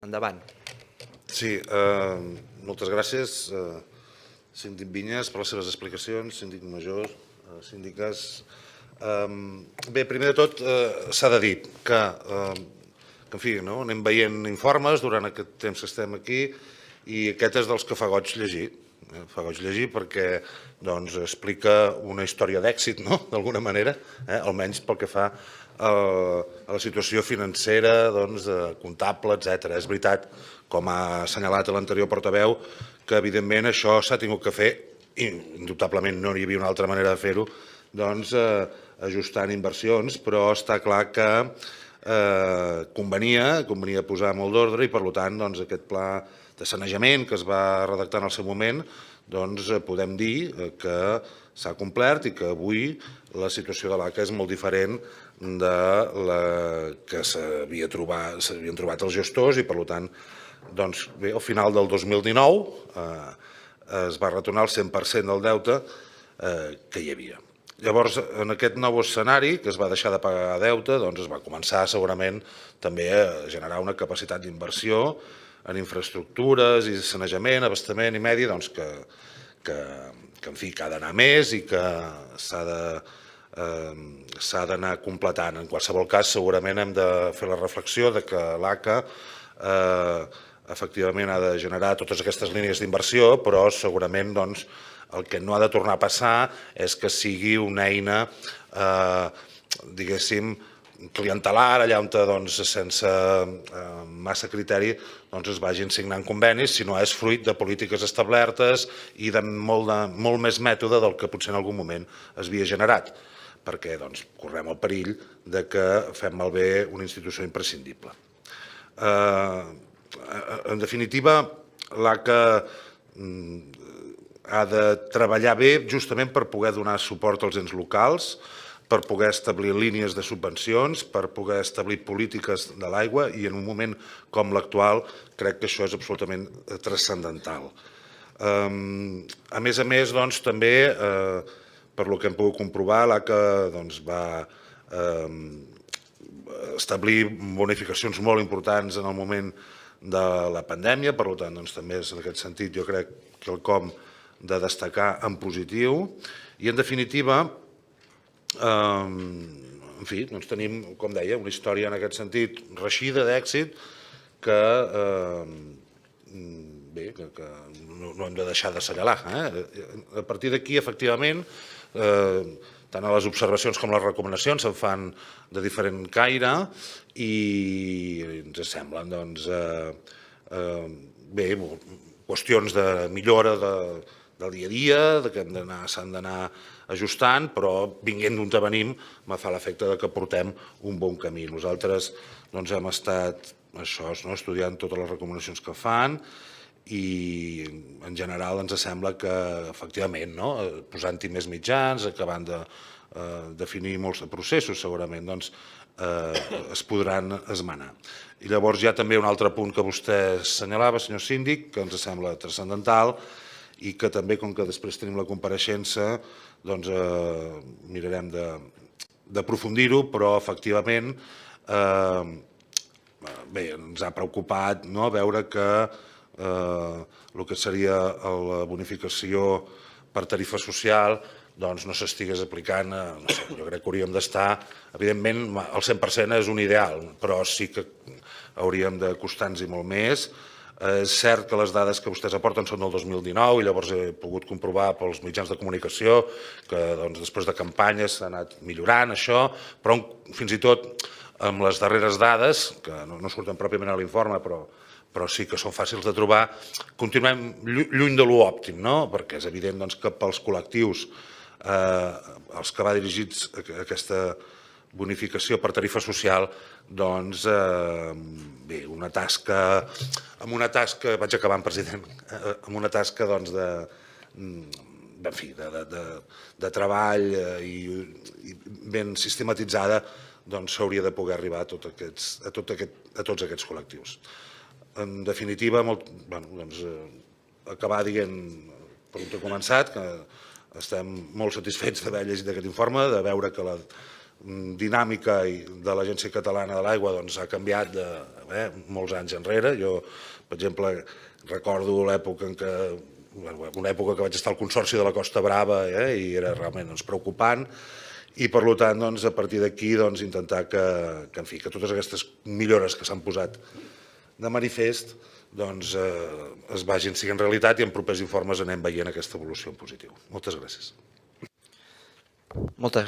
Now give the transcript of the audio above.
Endavant. Sí, moltes gràcies, síndic Vinyes, per les seves explicacions, síndic Major, síndiques. Bé, primer de tot, s'ha de dir que, en fi, anem veient informes durant aquest temps que estem aquí i aquest és dels que fa goig llegir. Fa goig llegir perquè explica una història d'èxit, d'alguna manera, almenys pel que fa a la situació financera, comptable, etc. És veritat, com ha assenyalat l'anterior portaveu, que evidentment això s'ha tingut que fer, i indubtablement no hi havia una altra manera de fer-ho, ajustant inversions, però està clar que convenia posar molt d'ordre i, per tant, aquest pla de sanejament que es va redactar en el seu moment, podem dir que s'ha complert i que avui la situació de l'ACA és molt diferent de la que s'havien trobat els gestors i, per tant, al final del 2019 es va retornar el 100% del deute que hi havia. Llavors, en aquest nou escenari, que es va deixar de pagar deute, es va començar segurament també a generar una capacitat d'inversió en infraestructures i sanejament, abastament i medi, que en fi, que ha d'anar més i que s'ha d'anar completant. En qualsevol cas, segurament hem de fer la reflexió de que l'ACA efectivament ha de generar totes aquestes línies d'inversió, però segurament el que no ha de tornar a passar és que sigui una eina, diguéssim, clientelar, allà on sense massa criteri es vagin signant convenis, sinó és fruit de polítiques establertes i de molt més mètode del que potser en algun moment es havia generat, perquè correm el perill que fem malbé una institució imprescindible. En definitiva, l'ACA ha de treballar bé justament per poder donar suport als ens locals, per poder establir línies de subvencions, per poder establir polítiques de l'aigua i en un moment com l'actual crec que això és absolutament transcendental. A més, també, per lo que hem pogut comprovar, l'ACA va establir bonificacions molt importants en el moment de la pandèmia, per tant, també és en aquest sentit, jo crec, quelcom de destacar en positiu i, en definitiva, en fi, tenim, com deia, una història en aquest sentit reeixida d'èxit que no hem de deixar d'assenyalar. A partir d'aquí, efectivament, tant a les observacions com les recomanacions se'n fan de diferent caire i ens semblen qüestions de millora del dia a dia, que s'han d'anar ajustant, però vinguent d'on venim me fa l'efecte que portem un bon camí. Nosaltres hem estat estudiant totes les recomanacions que fan i en general ens sembla que efectivament posant-hi més mitjans, acabant de definir molts processos segurament es podran esmenar. I llavors hi ha també un altre punt que vostè assenyalava, senyor síndic, que ens sembla transcendental i que també, com que després tenim la compareixença, mirarem d'aprofundir-ho, però efectivament ens ha preocupat veure que el que seria la bonificació per tarifa social no s'estigués aplicant. Jo crec que hauríem d'estar, evidentment, el 100% és un ideal, però sí que hauríem d'acostar-nos-hi molt més. És cert que les dades que vostès aporten són del 2019 i llavors he pogut comprovar pels mitjans de comunicació que després de campanyes s'ha anat millorant això, però fins i tot amb les darreres dades, que no surten pròpiament a l'informe, però sí que són fàcils de trobar, continuem lluny de l'òptim, perquè és evident que pels col·lectius als que va dirigits aquesta bonificació per tarifa social, bé, amb una tasca, vaig acabant, president, amb una tasca de treball i ben sistematitzada s'hauria de poder arribar a tots aquests col·lectius. En definitiva, acabar dient, per on he començat, que estem molt satisfets d'haver llegit aquest informe, de veure que dinàmica de l'Agència Catalana de l'Aigua ha canviat de molts anys enrere. Jo, per exemple, recordo l'època en què una època que vaig estar al Consorci de la Costa Brava i era realment preocupant, i per tant a partir d'aquí intentar que totes aquestes millores que s'han posat de manifest es vagin sent realitat i en propers informes anem veient aquesta evolució en positiu. Moltes gràcies. Moltes gràcies.